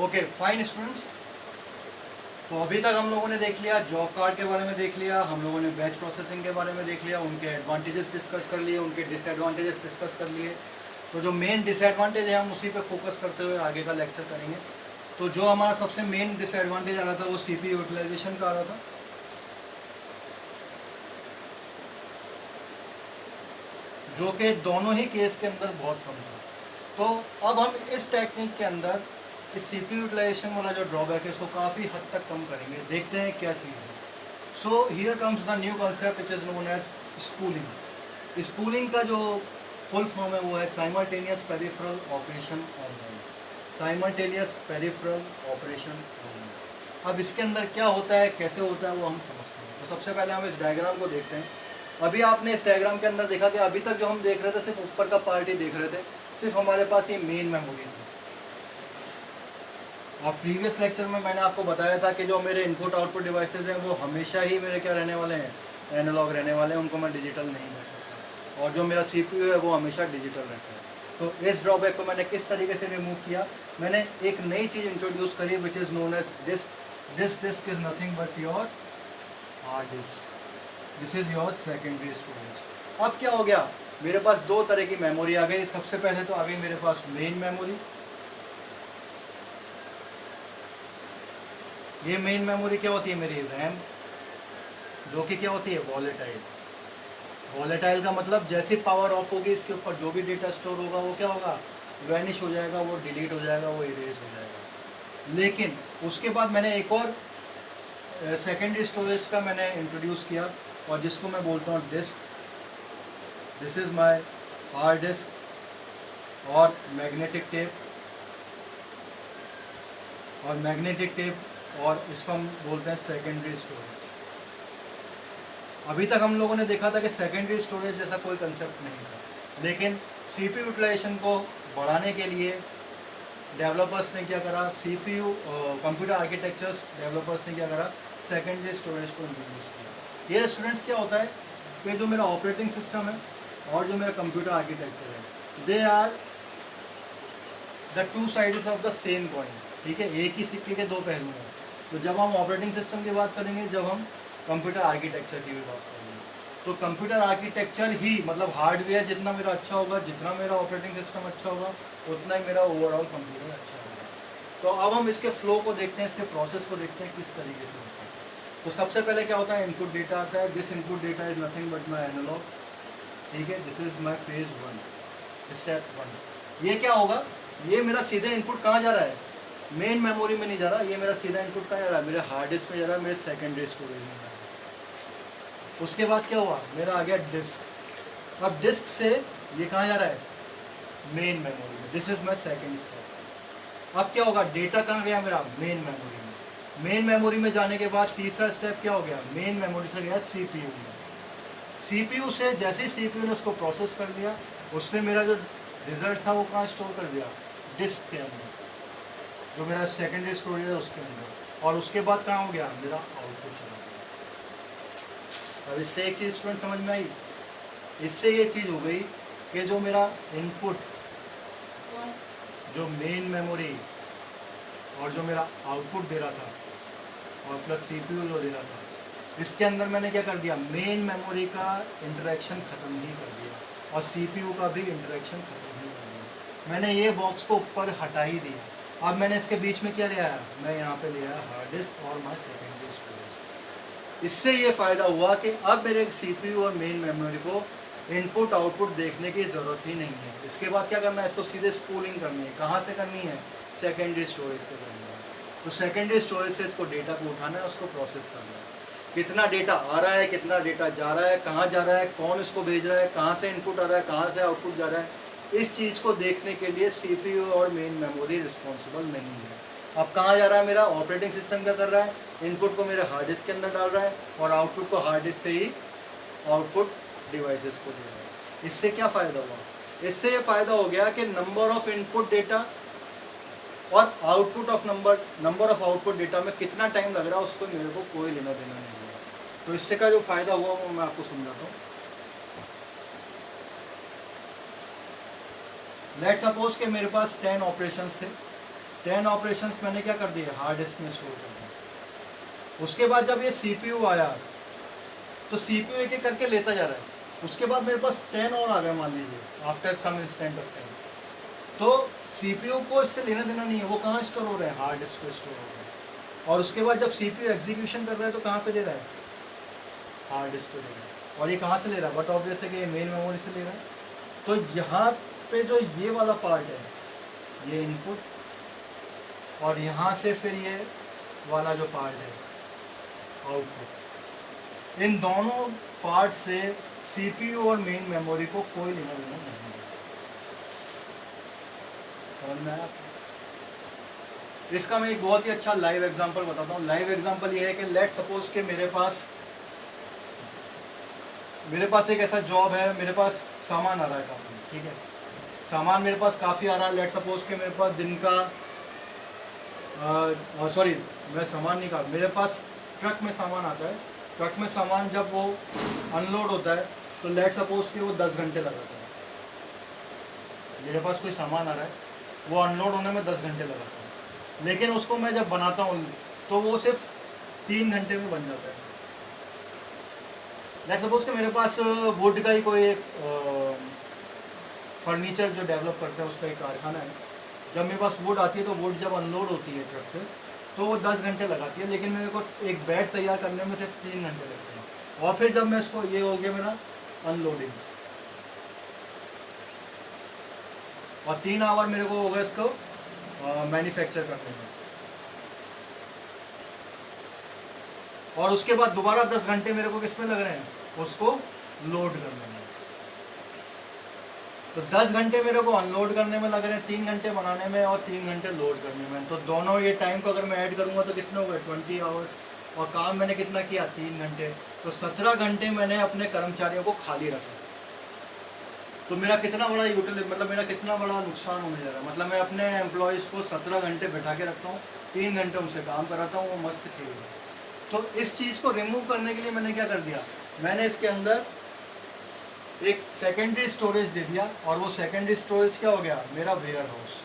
Okay fine students, तो अभी तक हम लोगों ने देख लिया जॉब कार्ड के बारे में, देख लिया हम लोगों ने बैच प्रोसेसिंग के बारे में देख लिया, उनके एडवांटेजेस डिस्कस कर लिए, उनके डिसएडवांटेजेस डिस्कस कर लिए। तो जो मेन डिसएडवांटेज है हम उसी पे फोकस करते हुए आगे का लेक्चर करेंगे। तो जो हमारा सबसे मेन डिसएडवांटेज आ रहा था वो सीपीयू यूटिलाइजेशन का आ रहा था, जो कि दोनों ही केस के अंदर बहुत कम था। तो अब हम इस टेक्निक के अंदर इस सीपीयू यूटिलाइजेशन वाला जो ड्रॉबैक है इसको काफ़ी हद तक कम करेंगे। देखते हैं क्या चीज़ है। So here comes the new concept which is known as spooling. Spooling का जो फुल फॉर्म है वो है simultaneous peripheral operation online. Simultaneous peripheral operation online. अब इसके अंदर क्या होता है, कैसे होता है, वो हम समझते हैं। तो सबसे पहले हम इस डायग्राम को देखते हैं। अभी आपने इस डायग्राम के अंदर देखा कि अभी तक जो हम देख रहे थे सिर्फ ऊपर का पार्ट ही देख रहे थे, सिर्फ हमारे पास ये मेन मेमोरी थी। और प्रीवियस लेक्चर में मैंने आपको बताया था कि जो मेरे इनपुट आउटपुट डिवाइसेज हैं वो हमेशा ही मेरे क्या रहने वाले हैं, एनालॉग रहने वाले हैं, उनको मैं डिजिटल नहीं कर सकता। और जो मेरा सीपीयू है वो हमेशा डिजिटल रहता है। तो इस ड्रॉबैक को मैंने किस तरीके से रिमूव किया, मैंने एक नई चीज़ इंट्रोड्यूस करी which is known as disk. This disk is nothing but your hard disk. This is your secondary storage. अब क्या हो गया, मेरे पास दो तरह की मेमोरी आ गई। सबसे पहले तो आ गई मेरे पास मेन मेमोरी। ये मेन मेमोरी क्या होती है, मेरी रैम, जो कि क्या होती है, वॉलेटाइल। वॉलेटाइल का मतलब जैसे पावर ऑफ होगी इसके ऊपर जो भी डेटा स्टोर होगा वो क्या होगा, वैनिश हो जाएगा, वो डिलीट हो जाएगा, वो इरेज हो जाएगा। लेकिन उसके बाद मैंने एक और सेकेंडरी स्टोरेज का मैंने इंट्रोड्यूस किया, और जिसको मैं बोलता हूँ disk. This is my hard disk और मैग्नेटिक टेप, और इसको हम बोलते हैं सेकेंडरी स्टोरेज। अभी तक हम लोगों ने देखा था कि सेकेंडरी स्टोरेज जैसा कोई कंसेप्ट नहीं था, लेकिन सीपीयू यूटिलाइजेशन को बढ़ाने के लिए डेवलपर्स ने क्या करा, सीपीयू कंप्यूटर आर्किटेक्चर्स डेवलपर्स ने क्या करा, सेकेंडरी स्टोरेज को इंट्रोड्यूस किया। ये स्टूडेंट्स क्या होता है कि जो मेरा ऑपरेटिंग सिस्टम है और जो मेरा कंप्यूटर आर्किटेक्चर है, they are the two sides of the same coin. ठीक है, एक ही सिक्के के दो पहलू हैं। तो जब हम ऑपरेटिंग सिस्टम की बात करेंगे, जब हम कंप्यूटर आर्किटेक्चर की भी बात करेंगे, तो कंप्यूटर आर्किटेक्चर ही मतलब हार्डवेयर जितना मेरा अच्छा होगा, जितना मेरा ऑपरेटिंग सिस्टम अच्छा होगा, उतना ही मेरा ओवरऑल कंप्यूटर अच्छा होगा। तो अब हम इसके फ्लो को देखते हैं, इसके प्रोसेस को देखते हैं किस तरीके से होता है। तो सबसे पहले क्या होता है, इनपुट डेटा आता है। This input data is nothing but my analog. ठीक है, this is my phase 1, step 1। ये क्या होगा, ये मेरा सीधे इनपुट कहाँ जा रहा है, मेन मेमोरी में नहीं जा रहा, ये मेरा सीधा इनपुट कहाँ जा रहा है, मेरे हार्ड डिस्क में जा रहा है, मेरे सेकेंडरी स्टोरेज में जा रहा है। उसके बाद क्या हुआ, मेरा आ गया डिस्क। अब डिस्क से ये कहाँ जा रहा है, मेन मेमोरी में। This is my second step. अब क्या होगा, डेटा कहाँ गया मेरा, मेन मेमोरी में। मेन मेमोरी में जाने के बाद तीसरा स्टेप क्या हो गया, मेन मेमोरी से गया सीपीयू में। सीपीयू से जैसे ही सीपीयू ने उसको प्रोसेस कर लिया, उसने मेरा जो रिजल्ट था वो कहाँ स्टोर कर दिया, डिस्क के अंदर, जो मेरा सेकेंडरी स्टोरेज है उसके अंदर। और उसके बाद कहाँ हो गया, मेरा आउटपुट चला गया। अब इससे एक चीज़ स्टूडेंट समझ में आई, इससे ये चीज़ हो गई कि जो मेरा इनपुट, जो मेन मेमोरी और जो मेरा आउटपुट दे रहा था, और प्लस सीपीयू जो दे रहा था, इसके अंदर मैंने क्या कर दिया, मेन मेमोरी का इंटरेक्शन ख़त्म ही कर दिया, और सीपीयू का भी इंटरेक्शन ख़त्म ही कर दिया। मैंने ये बॉक्स को ऊपर हटा ही दिया। अब मैंने इसके बीच में क्या लिया है, मैं यहाँ पे लिया है हार्ड डिस्क और माई सेकेंडरी स्टोरेज। इससे ये फ़ायदा हुआ कि अब मेरे सीपीयू और मेन मेमोरी को इनपुट आउटपुट देखने की ज़रूरत ही नहीं है। इसके बाद क्या करना है, इसको सीधे स्पूलिंग करनी है। कहाँ से करनी है, सेकेंडरी स्टोरेज से करनी है। तो सेकेंडरी स्टोरेज से इसको डेटा को उठाना है, उसको प्रोसेस करना है। कितना डेटा आ रहा है, कितना डेटा जा रहा है, कहाँ जा रहा है, कौन इसको भेज रहा है, कहाँ से इनपुट आ रहा है, कहाँ से आउटपुट जा रहा है, इस चीज़ को देखने के लिए सीपीयू और मेन मेमोरी रिस्पॉन्सिबल नहीं है। अब कहाँ जा रहा है मेरा, ऑपरेटिंग सिस्टम क्या कर रहा है, इनपुट को मेरे हार्ड डिस्क के अंदर डाल रहा है, और आउटपुट को हार्ड डिस्क से ही आउटपुट डिवाइसेस को दे रहा है। इससे क्या फ़ायदा हुआ, इससे ये फ़ायदा हो गया कि नंबर ऑफ़ इनपुट डेटा और नंबर ऑफ़ आउटपुट डेटा में कितना टाइम लग रहा है उसको मेरे को कोई लेना देना नहीं है। तो इससे का जो फ़ायदा हुआ वो मैं आपको समझाता हूँ। लेट्स सपोज कि मेरे पास 10 ऑपरेशंस थे, 10 ऑपरेशंस मैंने क्या कर दिए, हार्ड डिस्क में स्टोर कर दिए। उसके बाद जब ये CPU आया तो CPU एक एक करके लेता जा रहा है। उसके बाद मेरे पास 10 और आ गए मान लीजिए after some instant of time. तो CPU को इससे लेना देना नहीं है, वो कहाँ स्टोर हो रहे हैं, हार्ड डिस्क पे स्टोर हो रहे हैं। और उसके बाद जब CPU एग्जीक्यूशन कर रहा है तो कहाँ पे दे रहा है, हार्ड डिस्क पे दे रहा है। और ये कहाँ से ले रहा है, बट ऑब्वियस है कि ये मेन मेमोरी से ले रहा है। तो यहाँ पे जो ये वाला पार्ट है, ये इनपुट, और यहाँ से फिर ये वाला जो पार्ट है आउटपुट, इन दोनों पार्ट से CPU और मेन मेमोरी को कोई लेना देना नहीं है। समझ में आया? इसका मैं एक बहुत ही अच्छा लाइव एग्जांपल बताता हूँ। लाइव एग्जांपल ये है कि लेट सपोज के मेरे पास एक ऐसा जॉब है, मेरे पास सामान आ रहा है काफ़ी, ठीक है, सामान मेरे पास काफ़ी आ रहा है। लेट सपोज के मेरे पास दिन का सॉरी मैं सामान नहीं कहा, मेरे पास ट्रक में सामान आता है। ट्रक में सामान जब वो अनलोड होता है तो लेट सपोज कि वो 10 घंटे लगाता है। मेरे पास कोई सामान आ रहा है, वो अनलोड होने में 10 घंटे लगाता है, लेकिन उसको मैं जब बनाता हूँ तो वो सिर्फ 3 घंटे में बन जाता है। लेट सपोज कि मेरे पास वुड का ही कोई एक फर्नीचर जो डेवलप करता है उसका एक कारखाना है। जब मेरे पास वुड आती है तो वुड जब अनलोड होती है ट्रक से तो वो 10 घंटे लगाती है, लेकिन मेरे को एक बेड तैयार करने में सिर्फ 3 घंटे लगते हैं। और फिर जब मैं इसको, ये हो गया मेरा अनलोडिंग, और 3 आवर मेरे को होगा इसको मैन्युफैक्चर करने में, और उसके बाद दोबारा 10 घंटे मेरे को किस में लग रहे हैं, उसको लोड करने में। तो 10 घंटे मेरे को अनलोड करने में लग रहे हैं, 3 घंटे बनाने में और 3 घंटे लोड करने में। तो दोनों ये टाइम को अगर मैं ऐड करूँगा तो कितने हो गए, 20 आवर्स। और काम मैंने कितना किया, 3 घंटे। तो 17 घंटे मैंने अपने कर्मचारियों को खाली रखा। तो मेरा कितना बड़ा मतलब मेरा कितना बड़ा नुकसान होने जा रहा है। मतलब मैं अपने एम्प्लॉयज़ को 17 घंटे बैठा के रखता हूँ, 3 घंटे उनसे काम कराता हूँ, वो मस्त खेल रहे हैं। तो इस चीज़ को रिमूव करने के लिए मैंने क्या कर दिया, मैंने इसके अंदर एक सेकेंडरी स्टोरेज दे दिया, और वो सेकेंडरी स्टोरेज क्या हो गया, मेरा वेयर हाउस।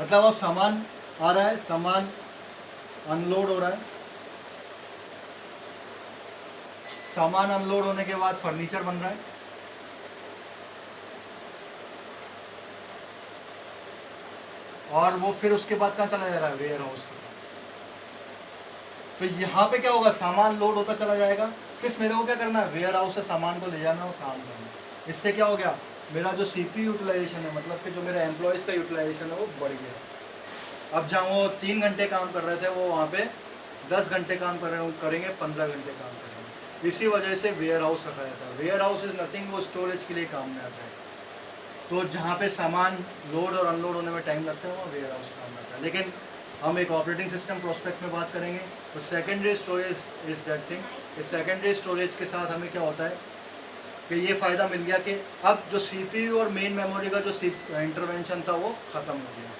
मतलब अब सामान आ रहा है, सामान अनलोड हो रहा है, सामान अनलोड होने के बाद फर्नीचर बन रहा है, और वो फिर उसके बाद कहाँ चला जा रहा है, वेयर हाउस के पास। तो यहाँ पे क्या होगा, सामान लोड होता चला जाएगा, सिर्फ मेरे को क्या करना है, वेयर हाउस से सामान को ले जाना और काम करना। इससे क्या हो गया, मेरा जो CPU यूटिलाइजेशन है, मतलब कि जो मेरा एम्प्लॉयज़ का यूटिलाइजेशन है वो बढ़ गया। अब जहाँ वो 3 घंटे काम कर रहे थे वो वहाँ पे 10 घंटे काम करेंगे, 15 घंटे काम करेंगे। इसी वजह से वेयर हाउस रखा जाता है। वेयर हाउस इज़ नथिंग, वो स्टोरेज के लिए काम में आता है। तो जहाँ पे सामान लोड और अनलोड होने में टाइम लगता है वो वेयर हाउस काम में आता है। लेकिन हम एक ऑपरेटिंग सिस्टम प्रोस्पेक्ट में बात करेंगे तो secondary storage is that thing. इस सेकेंडरी स्टोरेज के साथ हमें क्या होता है कि ये फ़ायदा मिल गया कि अब जो CPU और मेन मेमोरी का जो इंटरवेंशन था वो ख़त्म हो गया।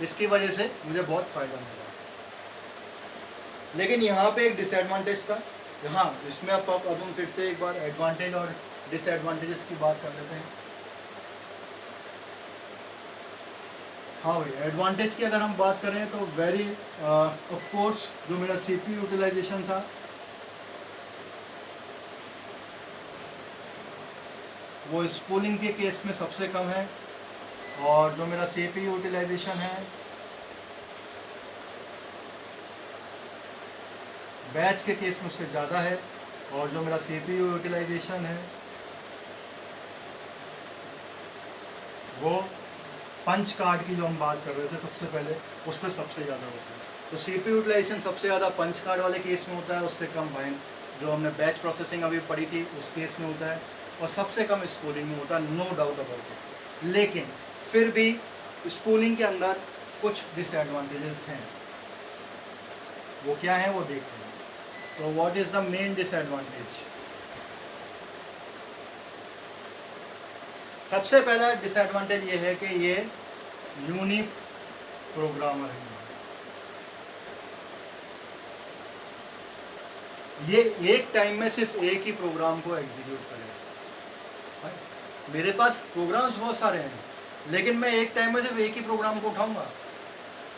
इसकी वजह से मुझे बहुत फ़ायदा मिला। लेकिन यहाँ पे एक डिसएडवांटेज था। यहाँ इसमें अब हम फिर से एक बार एडवांटेज और डिसएडवांटेजेस की बात कर लेते हैं। हाँ भाई, एडवांटेज की अगर हम बात करें तो वेरी ऑफ कोर्स जो मेरा CPU यूटिलाइजेशन था वो स्पूलिंग के केस में सबसे कम है, और जो मेरा CPU यूटिलाइजेशन है बैच के केस में उससे ज़्यादा है, और जो मेरा CPU यूटिलाइजेशन है वो पंच कार्ड की जो हम बात कर रहे थे सबसे पहले, उस पर सबसे ज़्यादा होता है। तो CPU यूटिलाइजेशन सबसे ज़्यादा पंच कार्ड वाले केस में होता है, उससे कम बाइंड जो हमने बैच प्रोसेसिंग अभी पढ़ी थी उस केस में होता है, और सबसे कम स्पूलिंग में होता है, नो डाउट अबाउट इट। लेकिन फिर भी स्पूलिंग के अंदर कुछ डिसएडवांटेजेस हैं। वो क्या है वो देखते हैं। तो what is the main disadvantage? सबसे पहला डिसएडवांटेज ये है कि ये यूनिक प्रोग्रामर है। ये एक टाइम में सिर्फ एक ही प्रोग्राम को एग्जीक्यूट करेगा। मेरे पास प्रोग्राम्स बहुत सारे हैं, लेकिन मैं एक टाइम में सिर्फ एक ही प्रोग्राम को उठाऊंगा।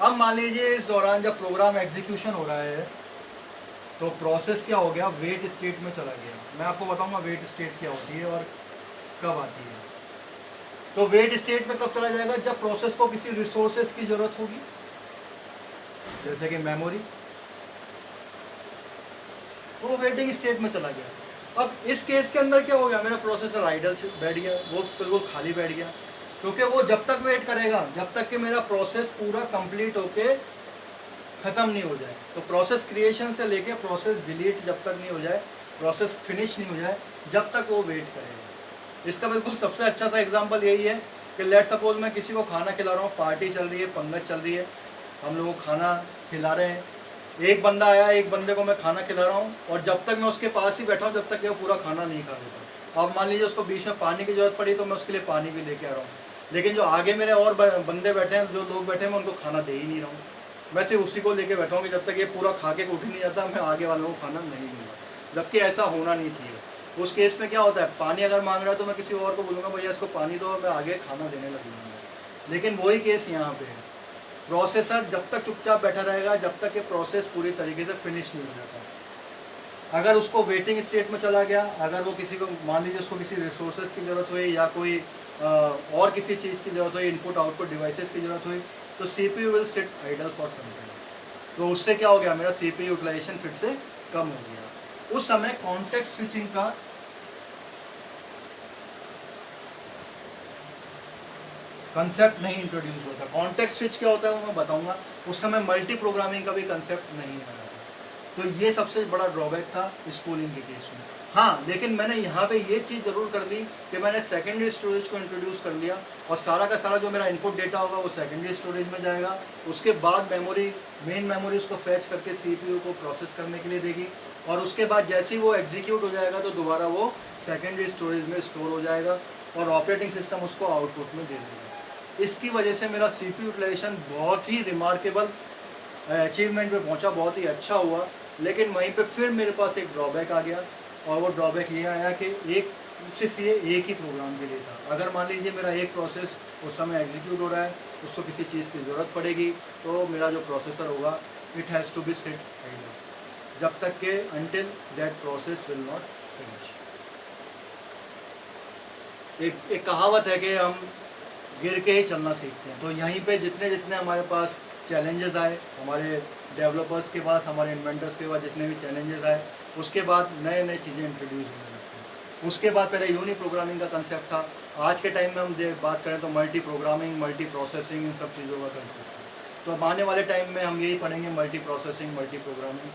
अब मान लीजिए इस दौरान जब प्रोग्राम एग्जीक्यूशन हो रहा है तो प्रोसेस क्या हो गया, वेट स्टेट में चला गया। मैं आपको बताऊंगा वेट स्टेट क्या होती है और कब आती है। तो वेट स्टेट में कब चला जाएगा, जब प्रोसेस को किसी रिसोर्सेज की जरूरत होगी, जैसे कि मेमोरी, तो वो वेटिंग स्टेट में चला गया। अब इस केस के अंदर क्या हो गया, मेरा प्रोसेसर आइडल बैठ गया, वो बिल्कुल खाली बैठ गया, क्योंकि वो जब तक वेट करेगा जब तक कि मेरा प्रोसेस पूरा कंप्लीट होके ख़त्म नहीं हो जाए। तो प्रोसेस क्रिएशन से लेके प्रोसेस डिलीट जब तक नहीं हो जाए, प्रोसेस फिनिश नहीं हो जाए, जब तक वो वेट करेगा। इसका बिल्कुल सबसे अच्छा सा एग्जांपल यही है कि लेट सपोज मैं किसी को खाना खिला रहा हूँ, पार्टी चल रही है, पंगत चल रही है, हम लोग को खाना खिला रहे हैं, एक बंदा आया, एक बंदे को मैं खाना खिला रहा हूँ और जब तक मैं उसके पास ही बैठा हूँ जब तक कि वो पूरा खाना नहीं खा लेता। अब मान लीजिए उसको बीच में पानी की ज़रूरत पड़ी तो मैं उसके लिए पानी भी लेके आ रहा हूँ, लेकिन जो आगे मेरे और बंदे बैठे हैं, जो लोग बैठे हैं, मैं उनको खाना दे ही नहीं रहा हूँ। मैं सिर्फ उसी को लेके बैठा हूँ कि जब तक ये पूरा खा के उठ नहीं जाता मैं आगे वालों को खाना नहीं दूंगा, जबकि ऐसा होना नहीं चाहिए। उस केस में क्या होता है, पानी अगर मांग रहा है तो मैं किसी और को बोलूँगा भैया इसको पानी दो, मैं आगे खाना देने लगूँगा। लेकिन वही केस यहाँ पे है, प्रोसेसर जब तक चुपचाप बैठा रहेगा जब तक ये प्रोसेस पूरी तरीके से फिनिश नहीं हो जाता। अगर उसको वेटिंग स्टेट में चला गया, अगर वो किसी को मान लीजिए उसको किसी रिसोर्सेज की ज़रूरत हुई या कोई और किसी चीज़ की ज़रूरत हुई, इनपुट आउटपुट डिवाइसेस की ज़रूरत हुई, तो CPU will sit idle for some time. तो उससे क्या हो गया, मेरा CPU यूटिलाइजेशन फिर से कम हो गया। उस समय कॉन्टेक्स्ट स्विचिंग का कंसेप्ट नहीं इंट्रोड्यूस होता। कॉन्टेक्स्ट स्विच क्या होता है वो मैं बताऊंगा। उस समय मल्टी प्रोग्रामिंग का भी कंसेप्ट नहीं आया था, तो ये सबसे बड़ा ड्रॉबैक था स्पूलिंग के केस में। हाँ, लेकिन मैंने यहाँ पे ये चीज़ ज़रूर कर दी कि मैंने सेकेंडरी स्टोरेज को इंट्रोड्यूस कर लिया और सारा का सारा जो मेरा इनपुट डेटा होगा वो सेकेंडरी स्टोरेज में जाएगा। उसके बाद मेमोरी, मेन मेमोरी उसको फैच करके CPU को प्रोसेस करने के लिए देगी और उसके बाद जैसे ही वो एग्जीक्यूट हो जाएगा तो दोबारा वो सेकेंडरी स्टोरेज में स्टोर हो जाएगा और ऑपरेटिंग सिस्टम उसको आउटपुट में दे देगा। इसकी वजह से मेरा CPU यूटिलाइजेशन बहुत ही रिमार्केबल अचीवमेंट पे पहुंचा, बहुत ही अच्छा हुआ। लेकिन वहीं पे फिर मेरे पास एक ड्रॉबैक आ गया और वो ड्रॉबैक ये आया कि सिर्फ ये एक ही प्रोग्राम के लिए था। अगर मान लीजिए मेरा एक प्रोसेस उस समय एग्जीक्यूट हो रहा है, उसको किसी चीज़ की ज़रूरत पड़ेगी तो मेरा जो प्रोसेसर होगा it has to be sit idle जब तक के until that process will not finish. एक कहावत है कि हम गिर के ही चलना सीखते हैं। तो यहीं पे जितने जितने हमारे पास चैलेंजेस आए, हमारे डेवलपर्स के पास, हमारे इन्वेंटर्स के पास जितने भी चैलेंजेस आए, उसके बाद नए नए चीज़ें इंट्रोड्यूस होने लगती हैं। उसके बाद पहले यूनी प्रोग्रामिंग का कंसेप्ट था, आज के टाइम में हम बात करें तो मल्टी प्रोग्रामिंग, मल्टी प्रोसेसिंग, इन सब चीज़ों का कंसेप्ट है। तो अब आने वाले टाइम में हम यही पढ़ेंगे, मल्टी प्रोसेसिंग, मल्टी प्रोग्रामिंग,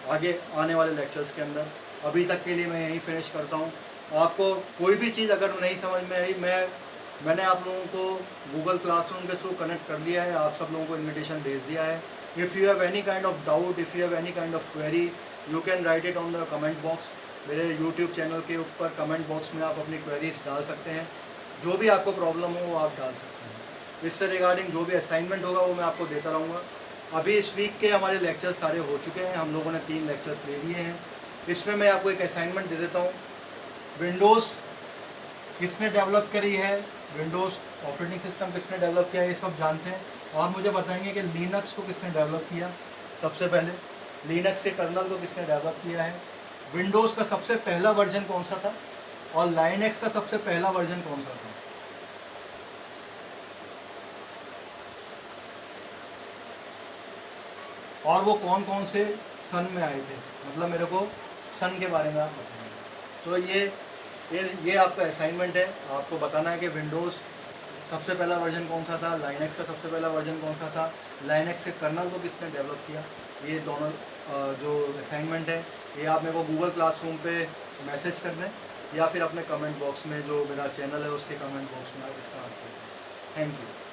आगे आने वाले लेक्चर्स के अंदर। अभी तक के लिए मैं यहीं फिनिश करता हूँ। आपको कोई भी चीज़ अगर नहीं समझ में आई, मैंने आप लोगों को गूगल क्लासरूम के थ्रू कनेक्ट कर दिया है, आप सब लोगों को इन्विटेशन भेज दिया है। If you have any kind of doubt, if you have any kind of query, you can write it on the comment box. मेरे यूट्यूब चैनल के ऊपर कमेंट बॉक्स में आप अपनी क्वेरीज डाल सकते हैं, जो भी आपको प्रॉब्लम हो वो आप डाल सकते हैं। इससे रिगार्डिंग जो भी असाइनमेंट होगा वो मैं आपको देता रहूँगा। अभी इस वीक के हमारे लेक्चर्स सारे हो चुके हैं, हम लोगों ने 3 लेक्चर्स ले लिए हैं। इसमें मैं आपको एक असाइनमेंट दे देता हूँ। विंडोज़ किसने डेवलप करी है, विंडोज़ ऑपरेटिंग सिस्टम किसने डेवलप किया है, ये सब जानते हैं। और मुझे बताएंगे कि लिनक्स को किसने डेवलप किया, सबसे पहले लिनक्स के कर्नल को किसने डेवलप किया है, विंडोज़ का सबसे पहला वर्जन कौन सा था और लाइनक्स का सबसे पहला वर्जन कौन सा था। और वो कौन कौन से सन में आए थे, मतलब मेरे को सन के बारे में आप बताएंगे। तो ये आपका असाइनमेंट है, आपको बताना है कि विंडोज़ सबसे पहला वर्जन कौन सा था, लाइनक्स का सबसे पहला वर्जन कौन सा था, लाइनक्स के कर्नल को किसने डेवलप किया। ये दोनों जो असाइनमेंट है ये आप मेरे को गूगल क्लासरूम पे मैसेज कर दें या फिर अपने कमेंट बॉक्स में, जो मेरा चैनल है उसके कमेंट बॉक्स में आप इसका आंसर दें। Thank you.